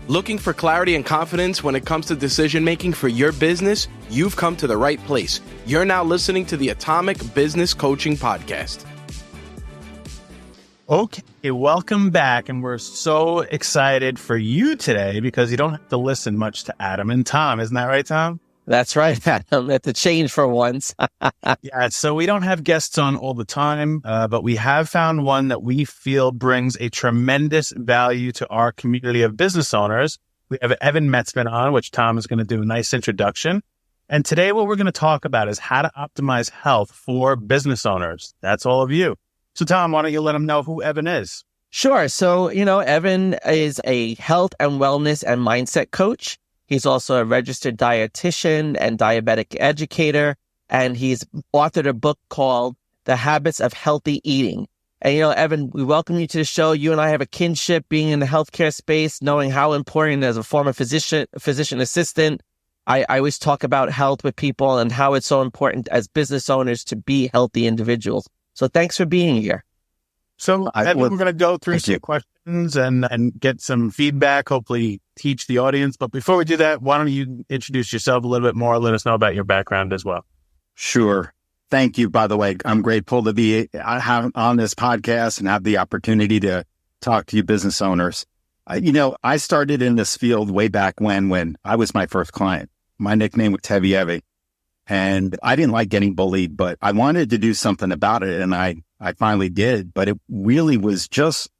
Looking for clarity and confidence when it comes to decision making for your business? You've come to the right place. You're now listening to the Atomic Business Coaching Podcast. Okay, welcome back. And we're so excited for you today because you don't have to listen much to Adam and Tom. Isn't that right, Tom? That's right, Adam. Have to change for once. Yeah, so we don't have guests on all the time, but we have found one that we feel brings a tremendous value to our community of business owners. We have Evan Mestman on, which Tom is going to do a nice introduction. And today what we're going to talk about is how to optimize health for business owners. That's all of you. So Tom, why don't you let them know who Evan is? Sure. So, Evan is a health and wellness and mindset coach. He's also a registered dietitian and diabetic educator, and he's authored a book called The Habits of Healthy Eating. And, Evan, we welcome you to the show. You and I have a kinship being in the healthcare space, knowing how important as a former physician assistant. I always talk about health with people and how it's so important as business owners to be healthy individuals. So thanks for being here. So, Evan, we're going to go through some questions and get some feedback, hopefully teach the audience. But before we do that, why don't you introduce yourself a little bit more? Let us know about your background as well. Sure. Thank you, by the way. I'm grateful to be on this podcast and have the opportunity to talk to you business owners. I started in this field way back when I was my first client. My nickname was Heavy Heavy. And I didn't like getting bullied, but I wanted to do something about it. And I finally did. But it really was just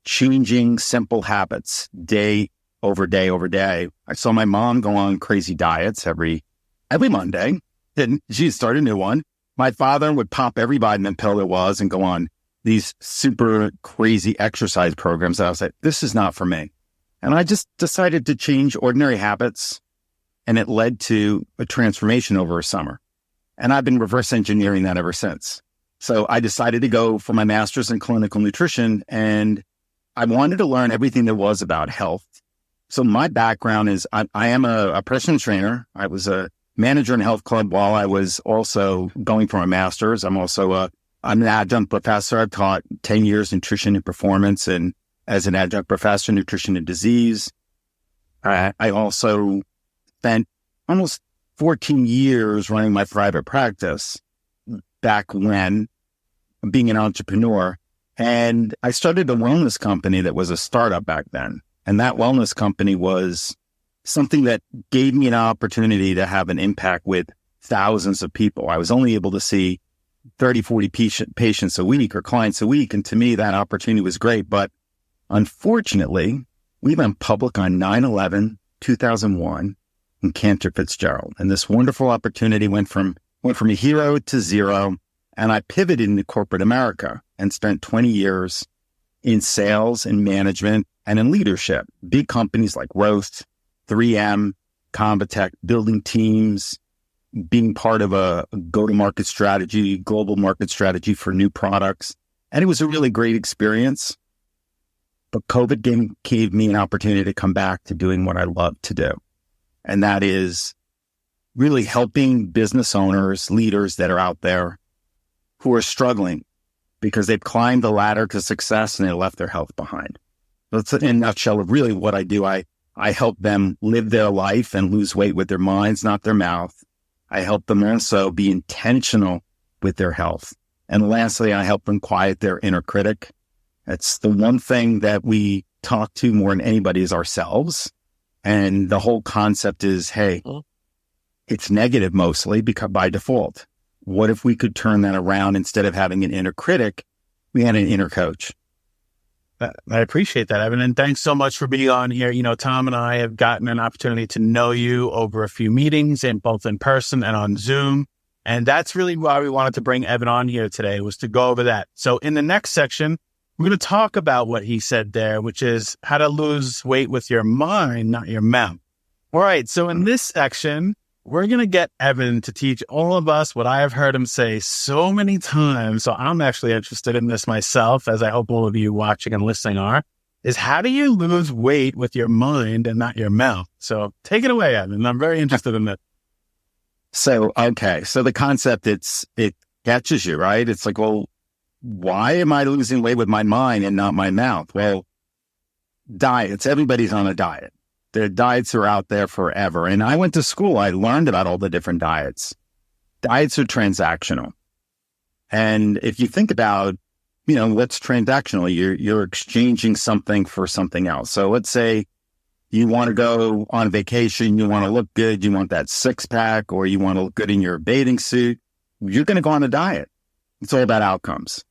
changing simple habits day over day over day. I saw my mom go on crazy diets every Monday, and she'd start a new one. My father would pop every vitamin pill there was and go on these super crazy exercise programs. I was like, this is not for me. And I just decided to change ordinary habits. And it led to a transformation over a summer. And I've been reverse engineering that ever since. So I decided to go for my master's in clinical nutrition, and I wanted to learn everything there was about health. So my background is I am a personal trainer. I was a manager in a health club while I was also going for my master's. I'm an adjunct professor. I've taught 10 years nutrition and performance, and as an adjunct professor, nutrition and disease. I also spent almost 14 years running my private practice back when being an entrepreneur. And I started a wellness company that was a startup back then. And that wellness company was something that gave me an opportunity to have an impact with thousands of people. I was only able to see 30, 40 patients a week or clients a week. And to me, that opportunity was great. But unfortunately, we went public on 9/11/2001. And Cantor Fitzgerald. And this wonderful opportunity went from a hero to zero. And I pivoted into corporate America and spent 20 years in sales and management and in leadership. Big companies like Roth, 3M, Convatec, building teams, being part of a go-to-market strategy, global market strategy for new products. And it was a really great experience. But COVID gave me an opportunity to come back to doing what I love to do. And that is really helping business owners, leaders that are out there who are struggling because they've climbed the ladder to success and they left their health behind. That's in a nutshell of really what I do. I help them live their life and lose weight with their minds, not their mouth. I help them also be intentional with their health. And lastly, I help them quiet their inner critic. It's the one thing that we talk to more than anybody is ourselves. And the whole concept is, hey, it's negative mostly because by default. What if we could turn that around? Instead of having an inner critic, we had an inner coach. I appreciate that, Evan. And thanks so much for being on here. Tom and I have gotten an opportunity to know you over a few meetings, and both in person and on Zoom. And that's really why we wanted to bring Evan on here today, was to go over that. So in the next section, we're going to talk about what he said there, which is how to lose weight with your mind, not your mouth. All right. So in this section, we're going to get Evan to teach all of us what I have heard him say so many times. So I'm actually interested in this myself, as I hope all of you watching and listening are, is how do you lose weight with your mind and not your mouth? So take it away, Evan. I'm very interested in this. So the concept, it catches you, right? It's like, well, why am I losing weight with my mind and not my mouth? Well, diets, everybody's on a diet. The diets are out there forever. And I went to school. I learned about all the different diets. Diets are transactional. And if you think about, what's transactional? You're exchanging something for something else. So let's say you want to go on vacation, you want to look good, you want that six pack, or you want to look good in your bathing suit. You're going to go on a diet. It's all about outcomes.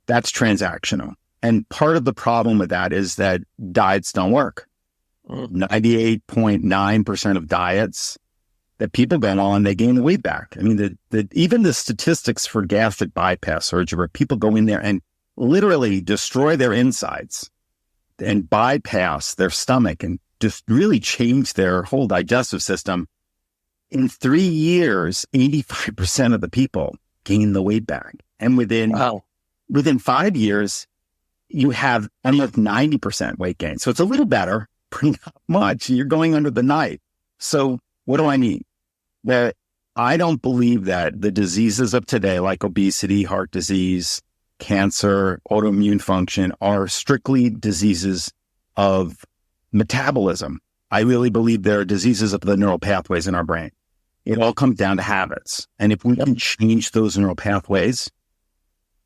That's transactional. And part of the problem with that is that diets don't work. 98.9% of diets that people go on, they gain the weight back. I mean, even the statistics for gastric bypass surgery, where people go in there and literally destroy their insides and bypass their stomach and just really change their whole digestive system. In 3 years, 85% of the people gain the weight back. And within 5 years, you have almost 90% weight gain. So it's a little better, but not much. You're going under the knife. So what do I mean? That I don't believe that the diseases of today, like obesity, heart disease, cancer, autoimmune function, are strictly diseases of metabolism. I really believe they're diseases of the neural pathways in our brain. It all comes down to habits. And if we can change those neural pathways,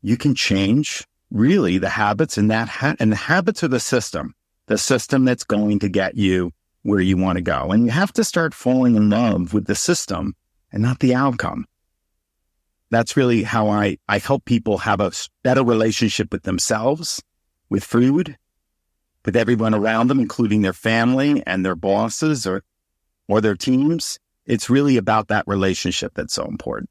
you can change really the habits, and and the habits are the system that's going to get you where you want to go. And you have to start falling in love with the system and not the outcome. That's really how I help people have a better relationship with themselves, with food, with everyone around them, including their family and their bosses or their teams. It's really about that relationship that's so important.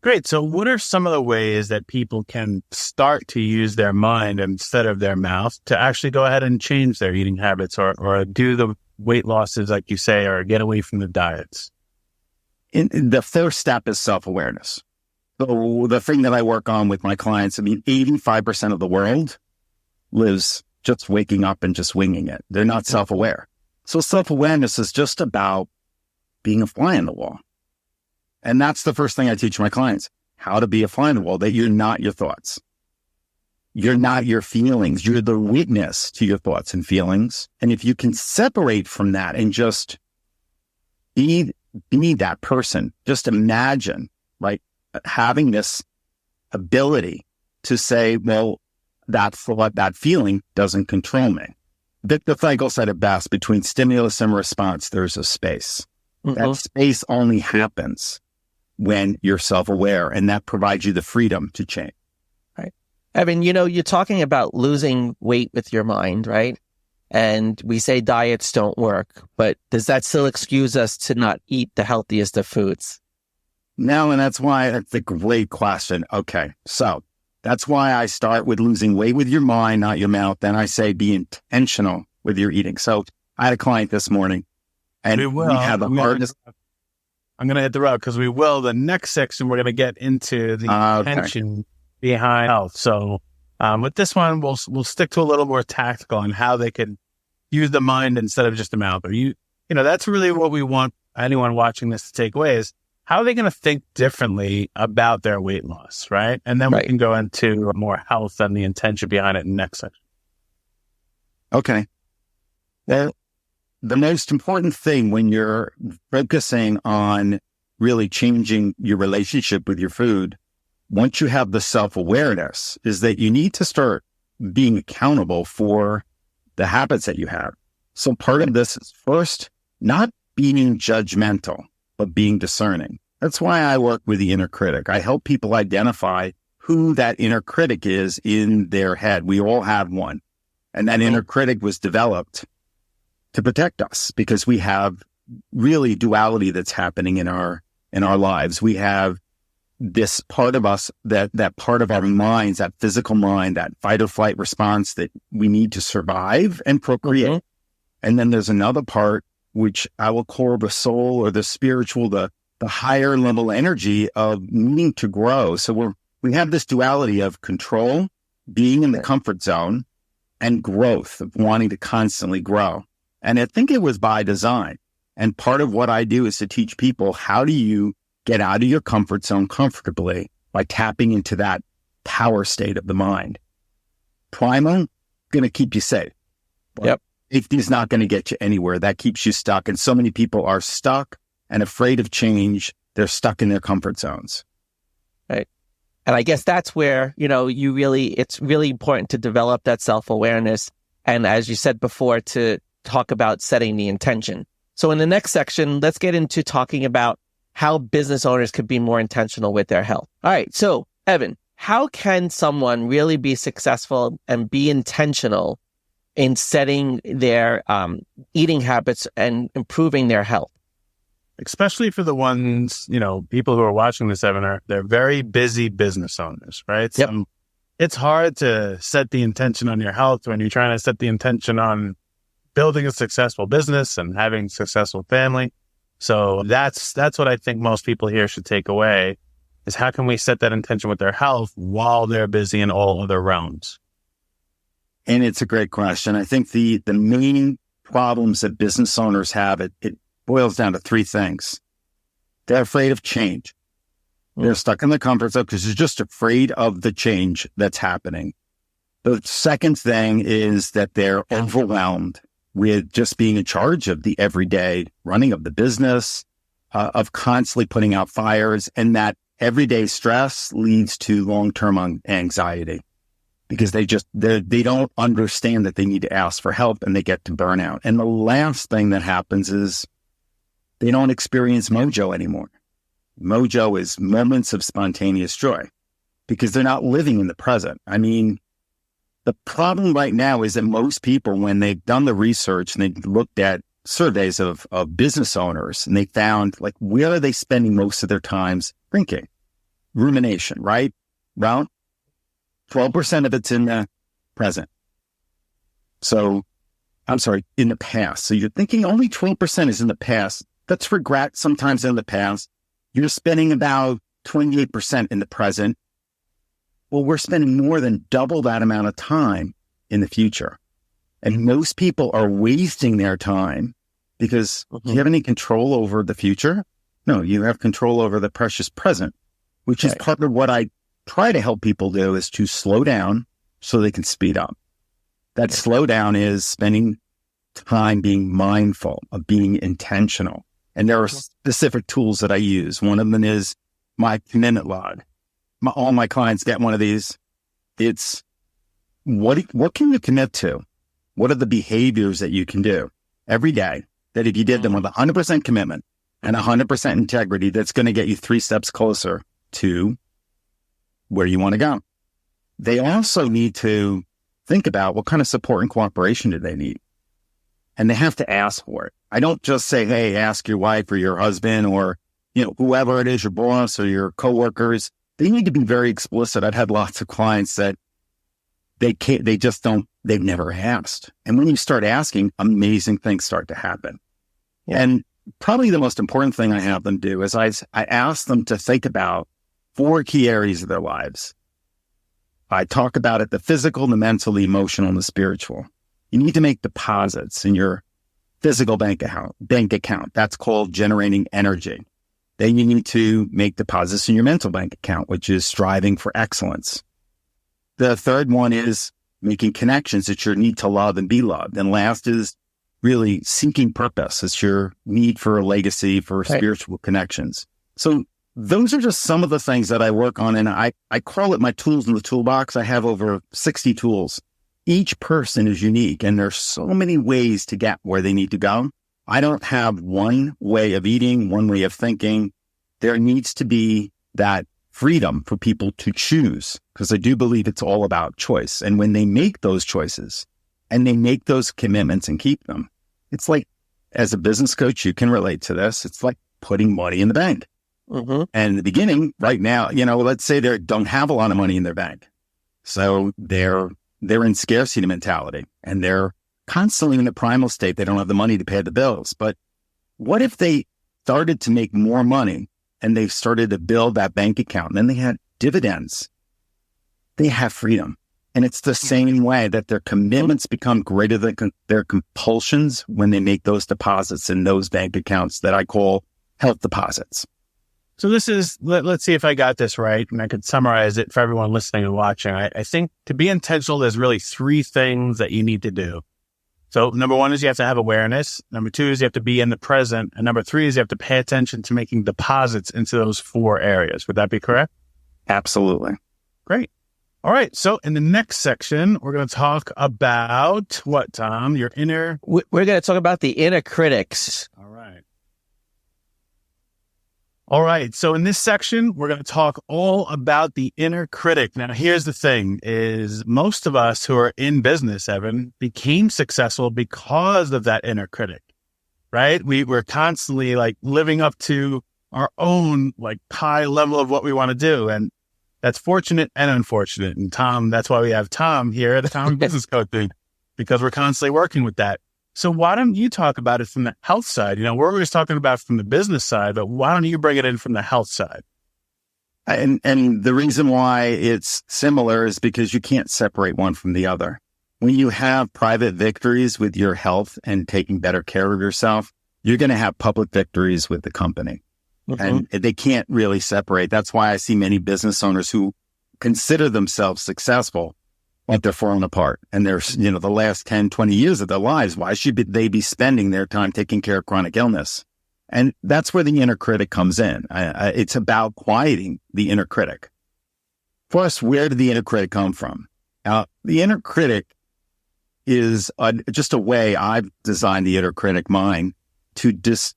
Great. So what are some of the ways that people can start to use their mind instead of their mouth to actually go ahead and change their eating habits or do the weight losses, like you say, or get away from the diets? The first step is self-awareness. So the thing that I work on with my clients, 85% of the world lives just waking up and just winging it. They're not self-aware. So self-awareness is just about being a fly in the wall. And that's the first thing I teach my clients, how to be a fly in the wall, that you're not your thoughts. You're not your feelings. You're the witness to your thoughts and feelings. And if you can separate from that and just be that person, just imagine, like, having this ability to say, well, that thought, that feeling doesn't control me. Viktor Frankl said it best: between stimulus and response, there's a space. That space only happens when you're self-aware, and that provides you the freedom to change. Right. Evan, you're talking about losing weight with your mind, right? And we say diets don't work, but does that still excuse us to not eat the healthiest of foods? No, and that's a great question. Okay, so that's why I start with losing weight with your mind, not your mouth. Then I say be intentional with your eating. So I had a client this morning, and we have the hardest. I'm going to hit the road because the next section, we're going to get into the intention behind health. So with this one, we'll stick to a little more tactical on how they can use the mind instead of just the mouth. Or that's really what we want anyone watching this to take away is, how are they going to think differently about their weight loss, right? And then we can go into more health and the intention behind it in the next section. Okay. Well, the most important thing when you're focusing on really changing your relationship with your food, once you have the self-awareness, is that you need to start being accountable for the habits that you have. So part of this is first, not being judgmental, but being discerning. That's why I work with the inner critic. I help people identify who that inner critic is in their head. We all have one. And that inner critic was developed to protect us because we have really duality that's happening in our lives. We have this part of us, that part of our minds, that physical mind, that fight or flight response that we need to survive and procreate. And then there's another part, which I will call the soul or the spiritual, the higher level energy of needing to grow. So we have this duality of control, being in the comfort zone, and growth, of wanting to constantly grow. And I think it was by design. And part of what I do is to teach people, how do you get out of your comfort zone comfortably by tapping into that power state of the mind? Primal, going to keep you safe. But Safety is not going to get you anywhere. That keeps you stuck. And so many people are stuck and afraid of change. They're stuck in their comfort zones. Right. And I guess that's where, it's really important to develop that self-awareness. And as you said before, to talk about setting the intention. So in the next section, let's get into talking about how business owners could be more intentional with their health. All right. So Evan, how can someone really be successful and be intentional in setting their eating habits and improving their health? Especially for the ones, people who are watching this webinar, they're very busy business owners, right? Yep. It's hard to set the intention on your health when you're trying to set the intention on building a successful business and having a successful family. So that's what I think most people here should take away, is how can we set that intention with their health while they're busy in all other realms? And it's a great question. I think the main problems that business owners have, it boils down to three things. They're afraid of change. They're stuck in the comfort zone because they're just afraid of the change that's happening. The second thing is that they're overwhelmed with just being in charge of the everyday running of the business, of constantly putting out fires. And that everyday stress leads to long-term anxiety because they don't understand that they need to ask for help, and they get to burnout. And the last thing that happens is they don't experience mojo anymore. Mojo is moments of spontaneous joy because they're not living in the present. I mean, the problem right now is that most people, when they've done the research and they looked at surveys of business owners, and they found, like, where are they spending most of their times thinking? Rumination, right? Well, 12% of it's in the present. So, I'm sorry, in the past. So you're thinking only 12% is in the past. That's regret sometimes in the past. You're spending about 28% in the present. Well, we're spending more than double that amount of time in the future. And most people are wasting their time because do you have any control over the future? No, you have control over the precious present, which is part of what I try to help people do, is to slow down so they can speed up. That slow down is spending time being mindful, of being intentional. And there are specific tools that I use. One of them is my commitment log. All my clients get one of these. It's what can you commit to? What are the behaviors that you can do every day that if you did them with 100% commitment and 100% integrity, that's going to get you 3 steps closer to where you want to go? They also need to think about what kind of support and cooperation do they need. And they have to ask for it. I don't just say, hey, ask your wife or your husband or, whoever it is, your boss or your coworkers. They need to be very explicit. I've had lots of clients that they've never asked. And when you start asking, amazing things start to happen. Yeah. And probably the most important thing I have them do is I ask them to think about 4 key areas of their lives. I talk about it: the physical, the mental, the emotional, and the spiritual. You need to make deposits in your physical bank account. That's called generating energy. Then you need to make deposits in your mental bank account, which is striving for excellence. The third one is making connections. It's your need to love and be loved. And last is really seeking purpose. It's your need for a legacy, for spiritual connections. So those are just some of the things that I work on. And I call it my tools in the toolbox. I have over 60 tools. Each person is unique, and there's so many ways to get where they need to go. I don't have one way of eating, one way of thinking. There needs to be that freedom for people to choose, because I do believe it's all about choice. And when they make those choices and they make those commitments and keep them, it's like, as a business coach, you can relate to this. It's like putting money in the bank. And in the beginning, right now, let's say they don't have a lot of money in their bank. So they're in scarcity mentality, and they're constantly in the primal state. They don't have the money to pay the bills. But what if they started to make more money and they started to build that bank account, and then they had dividends? They have freedom. And it's the same way that their commitments become greater than their compulsions when they make those deposits in those bank accounts that I call health deposits. So this is, let's see if I got this right, and I could summarize it for everyone listening and watching. I think to be intentional, there's really 3 things that you need to do. So number one is you have to have awareness. Number two is you have to be in the present. And number three is you have to pay attention to making deposits into those 4 areas. Would that be correct? Absolutely. Great. All right. So in the next section, we're going to talk about what, Tom? Your inner... We're going to talk about the inner critics. All right. All right. So in this section, we're going to talk all about the inner critic. Now, here's the thing is most of us who are in business, Evan, became successful because of that inner critic, right? We were constantly like living up to our own like high level of what we want to do. And that's fortunate and unfortunate. And Tom, that's why we have Tom here at the Tom Business Coaching, because we're constantly working with that. So why don't you talk about it from the health side? You know, we're always talking about from the business side, but why don't you bring it in from the health side? And the reason why it's similar is because you can't separate one from the other. When you have private victories with your health and taking better care of yourself, you're going to have public victories with the company. Mm-hmm. And they can't really separate. That's why I see many business owners who consider themselves successful, but they're falling apart. And there's, the last 10, 20 years of their lives, why should they be spending their time taking care of chronic illness? And that's where the inner critic comes in. It's about quieting the inner critic. First, where did the inner critic come from? The inner critic is just a way I've designed the inner critic mind to just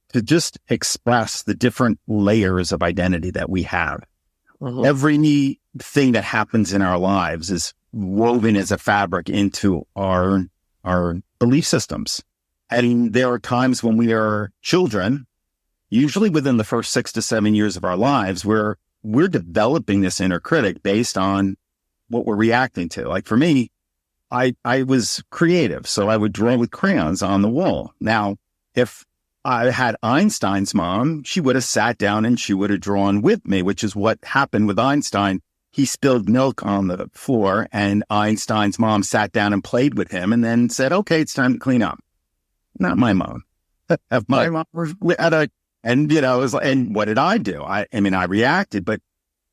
express the different layers of identity that we have. Mm-hmm. Everything that happens in our lives is woven as a fabric into our belief systems. And there are times when we are children, usually within the first 6 to 7 years of our lives, where we're developing this inner critic based on what we're reacting to. Like for me, I was creative, so I would draw with crayons on the wall. Now, if I had Einstein's mom, she would have sat down and she would have drawn with me, which is what happened with Einstein. He spilled milk on the floor and Einstein's mom sat down and played with him and then said, okay, it's time to clean up. Not my mom. If my mom was and it was like, and what did I do? I reacted, but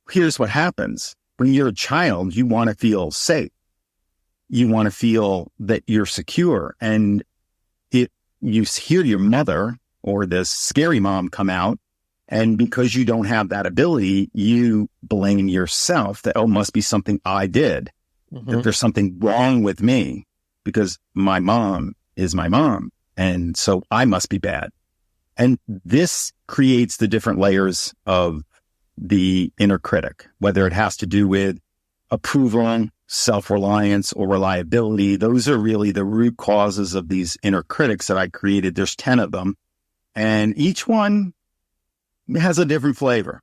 here's what happens. When you're a child, you want to feel safe. You want to feel that you're secure. And you hear your mother or this scary mom come out, and because you don't have that ability, you blame yourself that, must be something I did. Mm-hmm. That there's something wrong with me because my mom is my mom. And so I must be bad. And this creates the different layers of the inner critic, whether it has to do with approval, self-reliance, or reliability. Those are really the root causes of these inner critics that I created. There's 10 of them, and each one has a different flavor.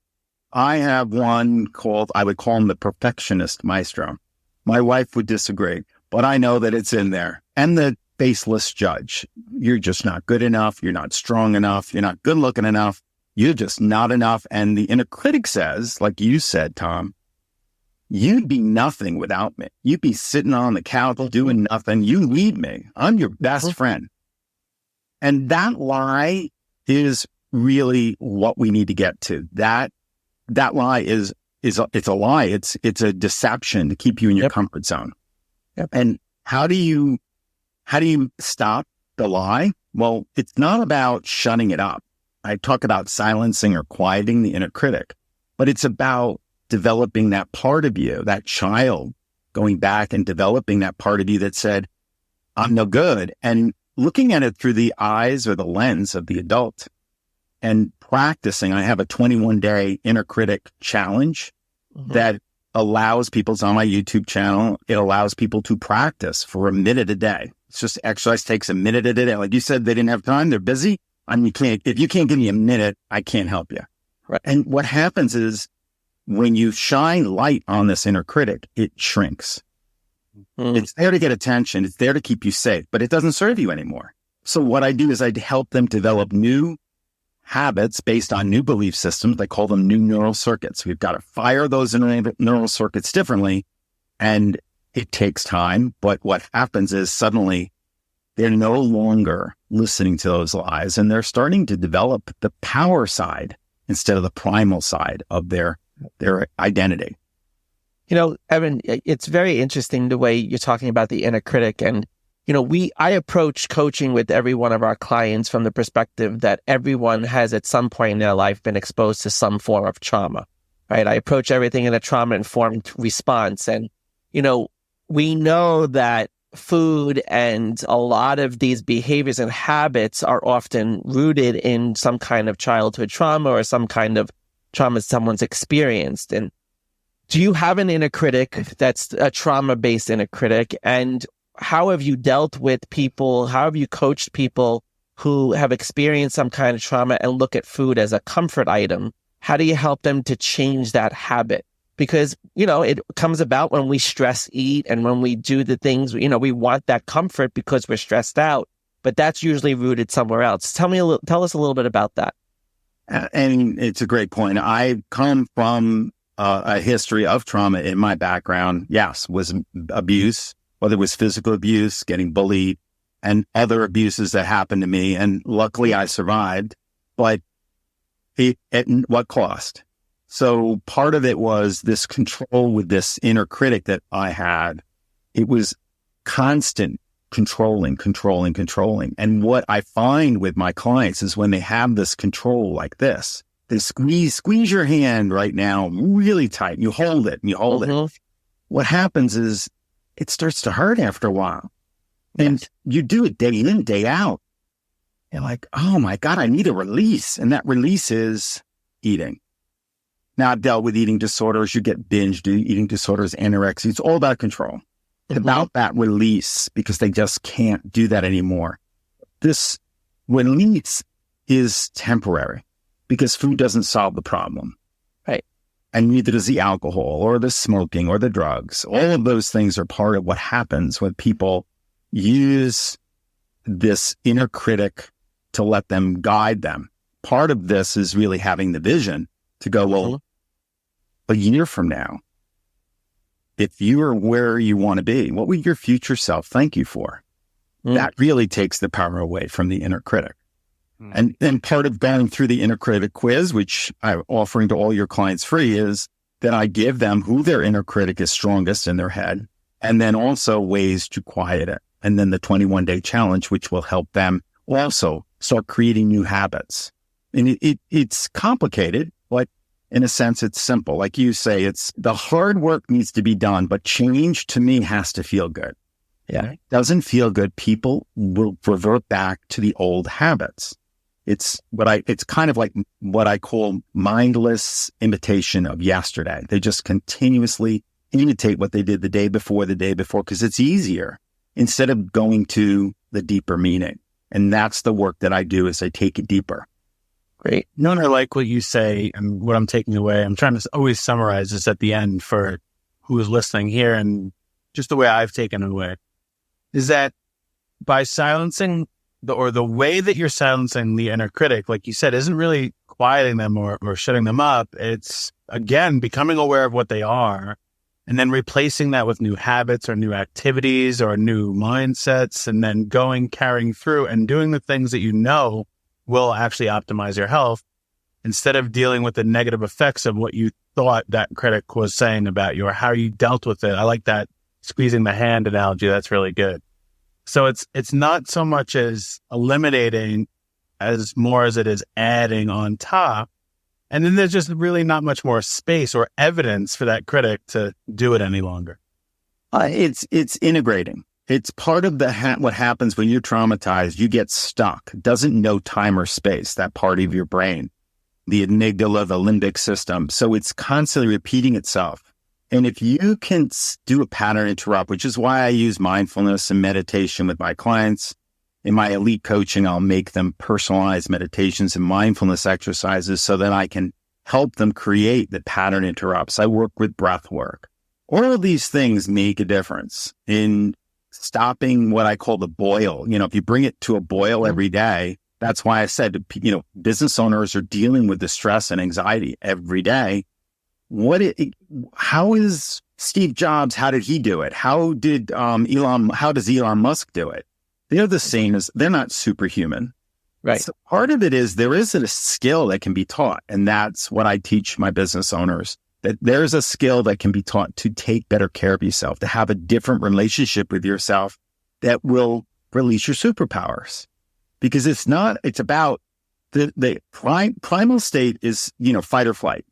I have one I would call him the perfectionist maestro. My wife would disagree, but I know that it's in there. And the faceless judge. You're just not good enough. You're not strong enough. You're not good looking enough. You're just not enough. And the inner critic says, like you said, Tom, you'd be nothing without me. You'd be sitting on the couch doing nothing. You need me. I'm your best friend. And that lie is really what we need to get to. That lie it's a lie. It's a deception to keep you in your comfort zone. Yep. And how do you stop the lie? Well, it's not about shutting it up. I talk about silencing or quieting the inner critic, but it's about developing that part of you, that child, going back and developing that part of you that said, I'm no good, and looking at it through the eyes or the lens of the adult and practicing. I have a 21-day inner critic challenge that allows people, it's on my YouTube channel, it allows people to practice for a minute a day. It's just exercise takes a minute a day. Like you said, they didn't have time, they're busy. If you can't give me a minute, I can't help you. Right. And what happens is when you shine light on this inner critic, it shrinks. It's there to get attention. It's there to keep you safe, but it doesn't serve you anymore. So what I do is I help them develop new habits based on new belief systems. I call them new neural circuits. We've got to fire those neural circuits differently. And it takes time. But what happens is suddenly they're no longer listening to those lies, and they're starting to develop the power side instead of the primal side of their identity. You know, Evan, it's very interesting the way you're talking about the inner critic. And, I approach coaching with every one of our clients from the perspective that everyone has at some point in their life been exposed to some form of trauma, right? I approach everything in a trauma-informed response. And, we know that food and a lot of these behaviors and habits are often rooted in some kind of childhood trauma or some kind of trauma someone's experienced. And do you have an inner critic that's a trauma-based inner critic? And how have you dealt with people? How have you coached people who have experienced some kind of trauma and look at food as a comfort item? How do you help them to change that habit? Because, it comes about when we stress eat and when we do the things, we want that comfort because we're stressed out, but that's usually rooted somewhere else. Tell us a little bit about that. And it's a great point. I come from a history of trauma in my background. Yes, was abuse, whether it was physical abuse, getting bullied, and other abuses that happened to me. And luckily I survived, but at what cost? So part of it was this control with this inner critic that I had. It was constant controlling. And what I find with my clients is when they have this control like this, they squeeze your hand right now really tight. You hold it. What happens is it starts to hurt after a while. And you do it day in, day out. You're like, oh my God, I need a release. And that release is eating. Now, I've dealt with eating disorders. You get binge eating disorders, anorexia. It's all about control. It's about that release because they just can't do that anymore. This release is temporary because food doesn't solve the problem. Right. And neither does the alcohol or the smoking or the drugs. All of those things are part of what happens when people use this inner critic to let them guide them. Part of this is really having the vision to go, well, a year from now, if you are where you want to be, what would your future self thank you for? That really takes the power away from the inner critic. And part of going through the inner critic quiz, which I'm offering to all your clients free, is that I give them who their inner critic is strongest in their head, and then also ways to quiet it. And then the 21-day challenge, which will help them also start creating new habits. And it's complicated, but in a sense, it's simple. Like you say, it's the hard work needs to be done, but change to me has to feel good. Yeah. It doesn't feel good. People will revert back to the old habits. It's kind of like what I call mindless imitation of yesterday. They just continuously imitate what they did the day before, because it's easier instead of going to the deeper meaning. And that's the work that I do, is I take it deeper. Great. No, I like what you say, and what I'm taking away. I'm trying to always summarize this at the end for who is listening here, and just the way I've taken it away is that by silencing the way that you're silencing the inner critic, like you said, isn't really quieting them or shutting them up. It's, again, becoming aware of what they are and then replacing that with new habits or new activities or new mindsets, and then carrying through and doing the things that you know will actually optimize your health instead of dealing with the negative effects of what you thought that critic was saying about you or how you dealt with it. I like that squeezing the hand analogy. That's really good. So it's not so much as eliminating as more as it is adding on top. And then there's just really not much more space or evidence for that critic to do it any longer. It's integrating. It's part of what happens when you're traumatized. You get stuck. It doesn't know time or space, that part of your brain, the amygdala, the limbic system. So it's constantly repeating itself. And if you can do a pattern interrupt, which is why I use mindfulness and meditation with my clients. In my elite coaching, I'll make them personalized meditations and mindfulness exercises so that I can help them create the pattern interrupts. I work with breath work. All of these things make a difference in stopping what I call the boil. If you bring it to a boil every day, that's why I said, business owners are dealing with the stress and anxiety every day. How is Steve Jobs? How did he do it? How does Elon Musk do it? They're the same as, they're not superhuman. Right. So part of it is there is a skill that can be taught. And that's what I teach my business owners, that there's a skill that can be taught to take better care of yourself, to have a different relationship with yourself, that will release your superpowers. Because it's about the primal state is, fight or flight,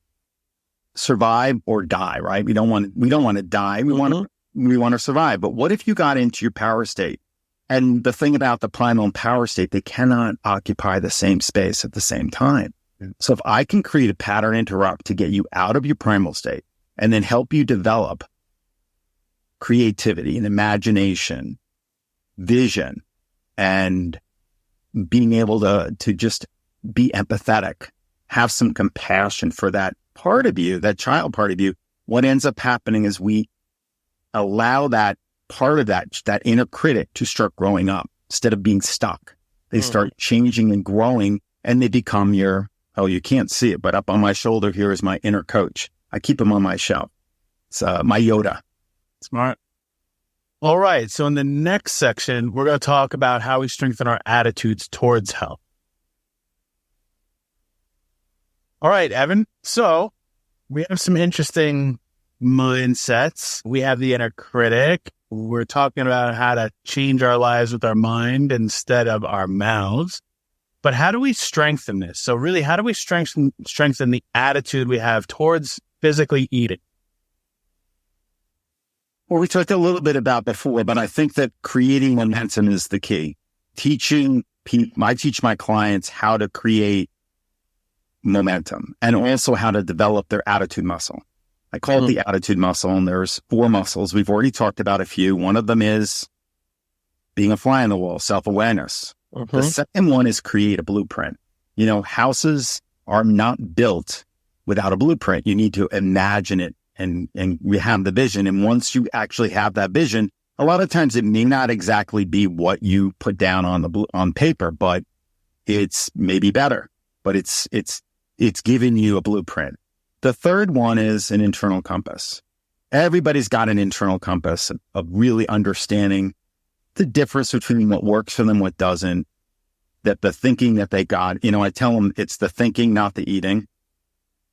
survive or die, right? We don't want to die. We want to survive. But what if you got into your power state? And the thing about the primal and power state, they cannot occupy the same space at the same time. So if I can create a pattern interrupt to get you out of your primal state and then help you develop creativity and imagination, vision, and being able to just be empathetic, have some compassion for that part of you, that child part of you, what ends up happening is we allow that part of that inner critic to start growing up instead of being stuck. They start changing and growing, and they become you can't see it, but up on my shoulder here is my inner coach. I keep him on my shelf. It's my Yoda. Smart. All right. So in the next section, we're going to talk about how we strengthen our attitudes towards health. All right, Evan. So we have some interesting mindsets. We have the inner critic. We're talking about how to change our lives with our mind instead of our mouths. But how do we strengthen this? So really, how do we strengthen the attitude we have towards physically eating? Well, we talked a little bit about before, but I think that creating momentum is the key. I teach my clients how to create momentum and also how to develop their attitude muscle. I call it the attitude muscle, and there's 4 muscles. We've already talked about a few. One of them is being a fly on the wall, self-awareness. The second one is create a blueprint. Houses are not built without a blueprint. You need to imagine it, and we have the vision. And once you actually have that vision, a lot of times it may not exactly be what you put down on paper, but it's maybe better. But it's giving you a blueprint. The third one is an internal compass. Everybody's got an internal compass of really understanding the difference between what works for them, what doesn't, that the thinking that they got. I tell them it's the thinking, not the eating.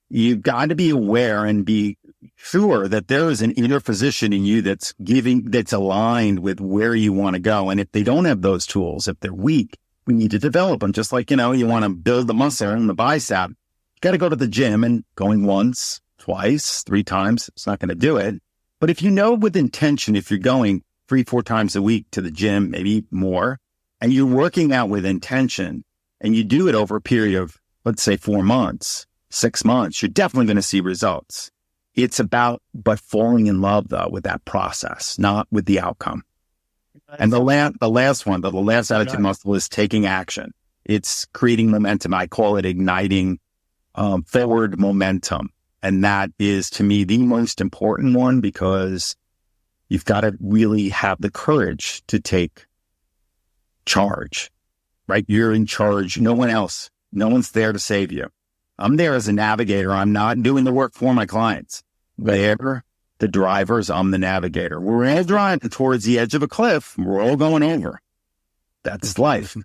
You've got to be aware and be sure that there is an inner physician in you that's aligned with where you want to go. And if they don't have those tools, if they're weak, we need to develop them. Just like, you want to build the muscle and the bicep, you got to go to the gym, and going once, twice, 3 times, it's not going to do it. But if with intention, if you're going 3-4 times a week to the gym, maybe more, and you're working out with intention, and you do it over a period of, let's say, 4 months, 6 months, you're definitely going to see results. It's about, but falling in love, though, with that process, not with the outcome. And the last attitude muscle is taking action. It's creating momentum. I call it igniting forward momentum. And that is, to me, the most important one, because you've got to really have the courage to take charge, right? You're in charge. No one else. No one's there to save you. I'm there as a navigator. I'm not doing the work for my clients. They're the drivers. I'm the navigator. We're all driving towards the edge of a cliff. We're all going over. That's life.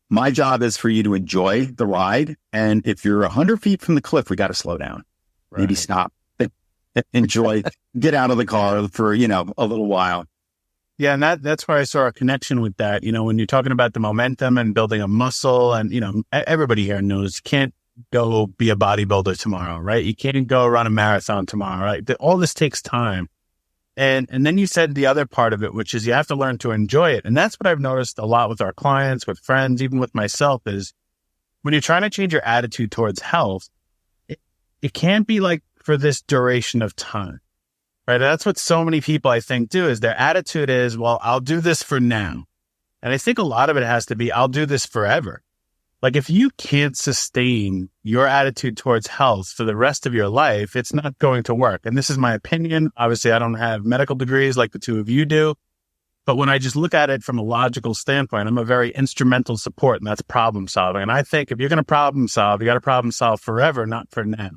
My job is for you to enjoy the ride. And if you're 100 feet from the cliff, we got to slow down. Right. Maybe stop, enjoy, get out of the car for, a little while. Yeah. And that's where I saw a connection with that. When you're talking about the momentum and building a muscle, and, everybody here knows you can't go be a bodybuilder tomorrow, right? You can't go run a marathon tomorrow, right? All this takes time. And then you said the other part of it, which is you have to learn to enjoy it. And that's what I've noticed a lot with our clients, with friends, even with myself, is when you're trying to change your attitude towards health, it can't be like for this duration of time, right? That's what so many people, I think, do, is their attitude is, well, I'll do this for now. And I think a lot of it has to be, I'll do this forever. Like, if you can't sustain your attitude towards health for the rest of your life, it's not going to work. And this is my opinion. Obviously, I don't have medical degrees like the two of you do. But when I just look at it from a logical standpoint, I'm a very instrumental support, and that's problem solving. And I think if you're going to problem solve, you got to problem solve forever, not for now,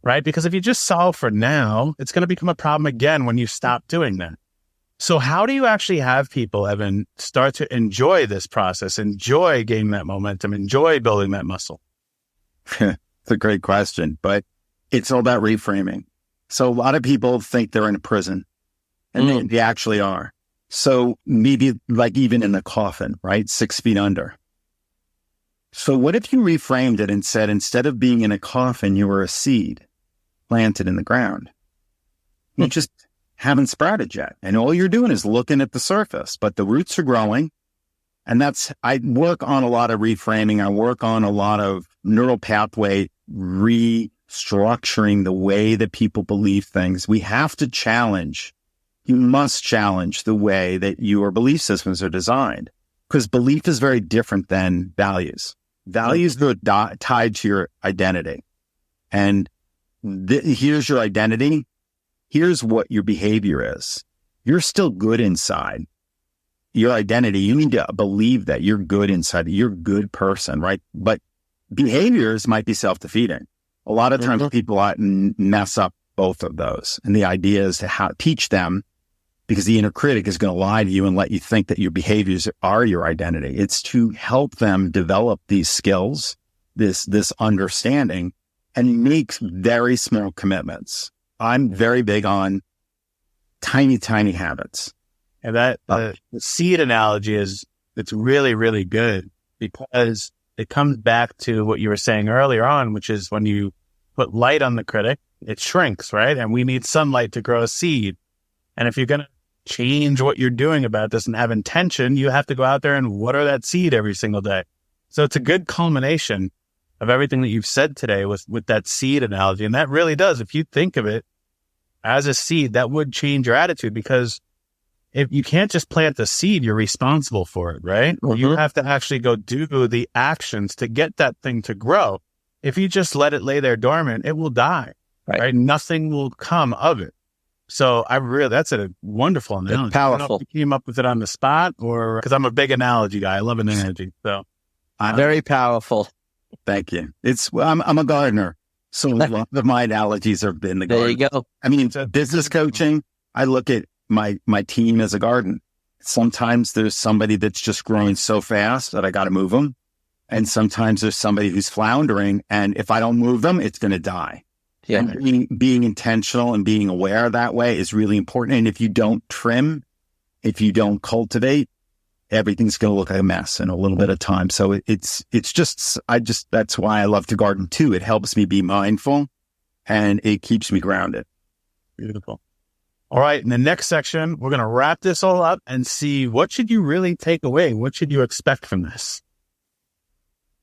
right? Because if you just solve for now, it's going to become a problem again when you stop doing that. So how do you actually have people, Evan, start to enjoy this process, enjoy gaining that momentum, enjoy building that muscle? It's a great question, but it's all about reframing. So a lot of people think they're in a prison, and they actually are. So maybe like even in the coffin, right? 6 feet under. So what if you reframed it and said, instead of being in a coffin, you were a seed planted in the ground? You just haven't sprouted yet. And all you're doing is looking at the surface, but the roots are growing. And I work on a lot of reframing. I work on a lot of neural pathway restructuring the way that people believe things. We have to challenge. You must challenge the way that your belief systems are designed, because belief is very different than values. Values are tied to your identity. And here's your identity. Here's what your behavior is. You're still good inside. Your identity, you need to believe that you're good inside. You're a good person, right? But behaviors might be self-defeating. A lot of times people mess up both of those. And the idea is to teach them, because the inner critic is going to lie to you and let you think that your behaviors are your identity. It's to help them develop these skills, this understanding, and make very small commitments. I'm very big on tiny, tiny habits. And that the seed analogy it's really, really good, because it comes back to what you were saying earlier on, which is when you put light on the critic, it shrinks, right? And we need sunlight to grow a seed. And if you're going to change what you're doing about this and have intention, you have to go out there and water that seed every single day. So it's a good culmination of everything that you've said today with that seed analogy. And that really does, if you think of it as a seed, that would change your attitude, because if you can't just plant the seed, you're responsible for it, right? You have to actually go do the actions to get that thing to grow. If you just let it lay there dormant, it will die, right? Nothing will come of it. So that's a wonderful analogy. It's powerful. I don't know if you came up with it on the spot, or because I'm a big analogy guy. I love an analogy. So very powerful. Thank you. I'm a gardener, so a lot of my analogies are in the garden. There you go. I mean, business coaching, I look at my team as a garden. Sometimes there's somebody that's just growing so fast that I got to move them. And sometimes there's somebody who's floundering, and if I don't move them, it's going to die. Yeah. And being intentional and being aware that way is really important. And if you don't trim, if you don't cultivate, everything's going to look like a mess in a little bit of time. So it's just, that's why I love to garden too. It helps me be mindful and it keeps me grounded. Beautiful. All right. In the next section, we're going to wrap this all up and see, what should you really take away? What should you expect from this?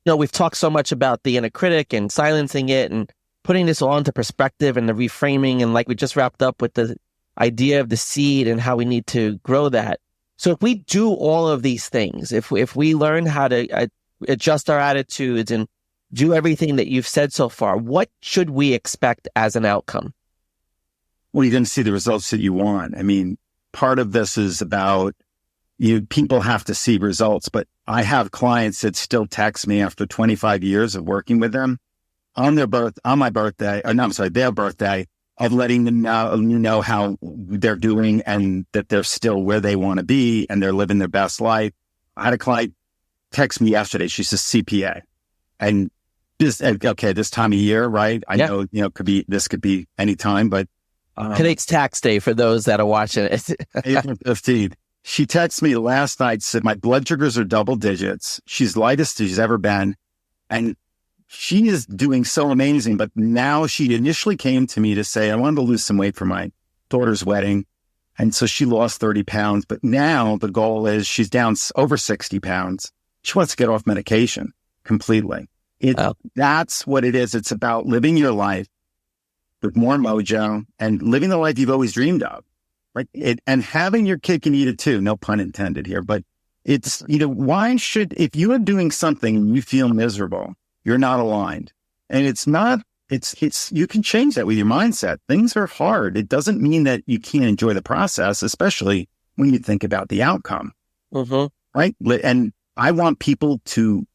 We've talked so much about the inner critic and silencing it and putting this all into perspective and the reframing. And like we just wrapped up with the idea of the seed and how we need to grow that. So if we do all of these things, if we learn how to adjust our attitudes and do everything that you've said so far, what should we expect as an outcome? Well, you're going to see the results that you want. I mean, part of this is about people have to see results, but I have clients that still text me after 25 years of working with them on their birthday, of letting them know how they're doing and that they're still where they want to be and they're living their best life. I had a client text me yesterday. She's a CPA, and this time of year, right? I know, could be any time, but today's tax day for those that are watching it. April 15th. She texted me last night, said my blood sugars are double digits. She's lightest she's ever been. And she is doing so amazing. But now she initially came to me to say, I wanted to lose some weight for my daughter's wedding. And so she lost 30 pounds. But now the goal is she's down over 60 pounds. She wants to get off medication completely. That's what it is. It's about living your life with more mojo and living the life you've always dreamed of. Right. And having your cake and eat it too. No pun intended here, but it's, if you are doing something and you feel miserable, you're not aligned. And you can change that with your mindset. Things are hard. It doesn't mean that you can't enjoy the process, especially when you think about the outcome. Right. And I want people to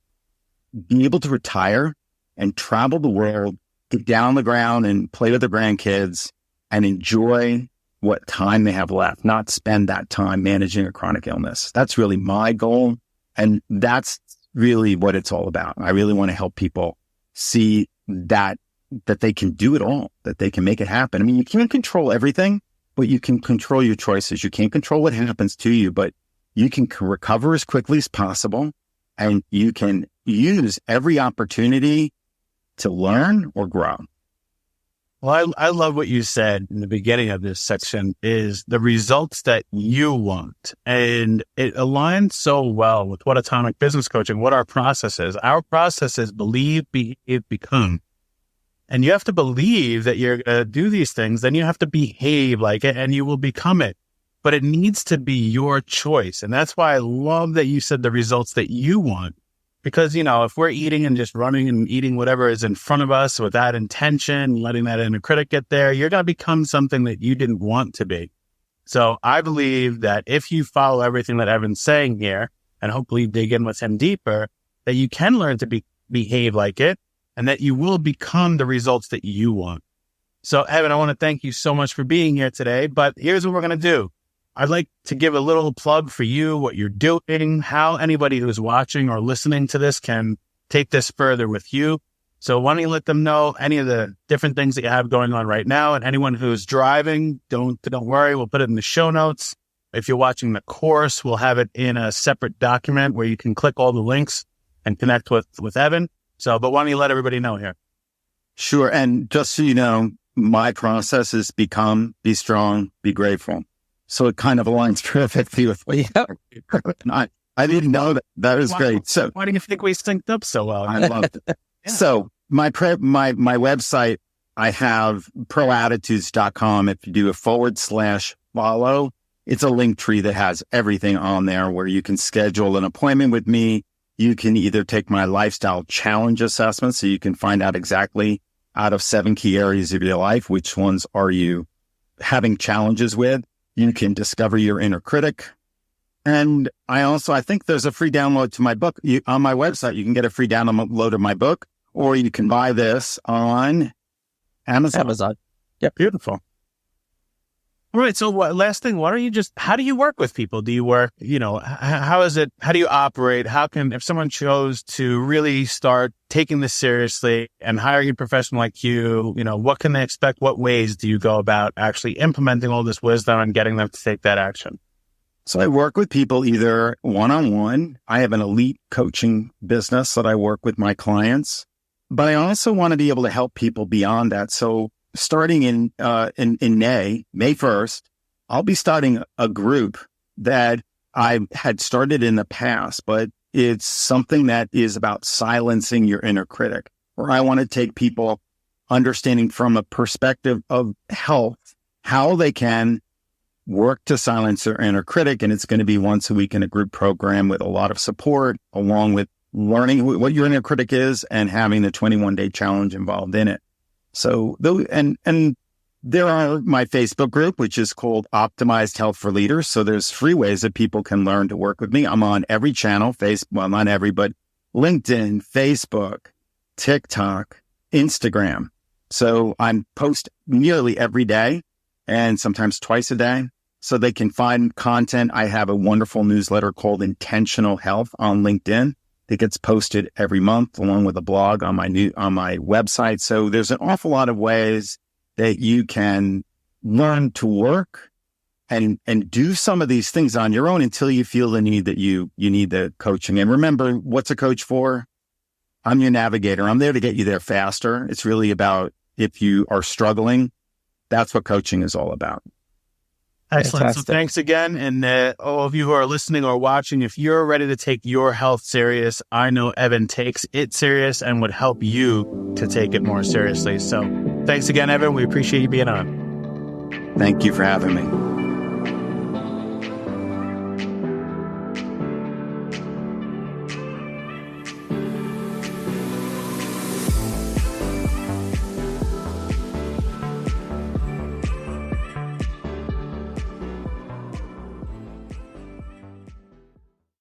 be able to retire and travel the world, get down on the ground and play with their grandkids and enjoy what time they have left, not spend that time managing a chronic illness. That's really my goal. And that's really what it's all about. I really want to help people see that they can do it all, that they can make it happen. I mean, you can't control everything, but you can control your choices. You can't control what happens to you, but you can recover as quickly as possible, and you can use every opportunity to learn or grow. Well, I love what you said in the beginning of this section is the results that you want. And it aligns so well with what Atomic Business Coaching, what our process is. Our process is believe, behave, become. And you have to believe that you're going to do these things. Then you have to behave like it and you will become it. But it needs to be your choice. And that's why I love that you said the results that you want. Because, if we're eating and just running and eating whatever is in front of us without intention, letting that inner critic get there, you're going to become something that you didn't want to be. So I believe that if you follow everything that Evan's saying here, and hopefully dig in with him deeper, that you can learn to behave like it, and that you will become the results that you want. So Evan, I want to thank you so much for being here today, but here's what we're going to do. I'd like to give a little plug for you, what you're doing, how anybody who's watching or listening to this can take this further with you. So why don't you let them know any of the different things that you have going on right now, and anyone who's driving, don't worry, we'll put it in the show notes. If you're watching the course, we'll have it in a separate document where you can click all the links and connect with Evan. So, but why don't you let everybody know here? Sure. And just so you know, my process is become, be strong, be grateful. So it kind of aligns perfectly with what I didn't know that. That was great. So why do you think we synced up so well? I loved it. Yeah. So my website, I have proattitudes.com. If you do a /follow, it's a link tree that has everything on there where you can schedule an appointment with me. You can either take my lifestyle challenge assessment, so you can find out exactly out of 7 key areas of your life, which ones are you having challenges with. You can discover your inner critic. And I think there's a free download to my book. On my website, you can get a free download of my book, or you can buy this on Amazon. Yep. Beautiful. All right. So last thing, how do you work with people? Do you work, how is it? How do you operate? If someone chose to really start taking this seriously and hiring a professional like you, what can they expect? What ways do you go about actually implementing all this wisdom and getting them to take that action? So I work with people either one-on-one. I have an elite coaching business that I work with my clients, but I also want to be able to help people beyond that. So starting in May 1st, I'll be starting a group that I had started in the past, but it's something that is about silencing your inner critic, where I want to take people understanding from a perspective of health, how they can work to silence their inner critic. And it's going to be once a week in a group program with a lot of support, along with learning what your inner critic is and having the 21-day challenge involved in it. So, and there are my Facebook group, which is called Optimized Health for Leaders. So there's free ways that people can learn to work with me. I'm on every channel, not every, but LinkedIn, Facebook, TikTok, Instagram. So I'm post nearly every day and sometimes twice a day. So they can find content. I have a wonderful newsletter called Intentional Health on LinkedIn. It gets posted every month along with a blog on my website. So there's an awful lot of ways that you can learn to work and do some of these things on your own until you feel the need that you need the coaching. And remember, what's a coach for? I'm your navigator. I'm there to get you there faster. It's really about if you are struggling, that's what coaching is all about. Excellent. Fantastic. So thanks again. And all of you who are listening or watching, if you're ready to take your health serious, I know Evan takes it serious and would help you to take it more seriously. So thanks again, Evan. We appreciate you being on. Thank you for having me.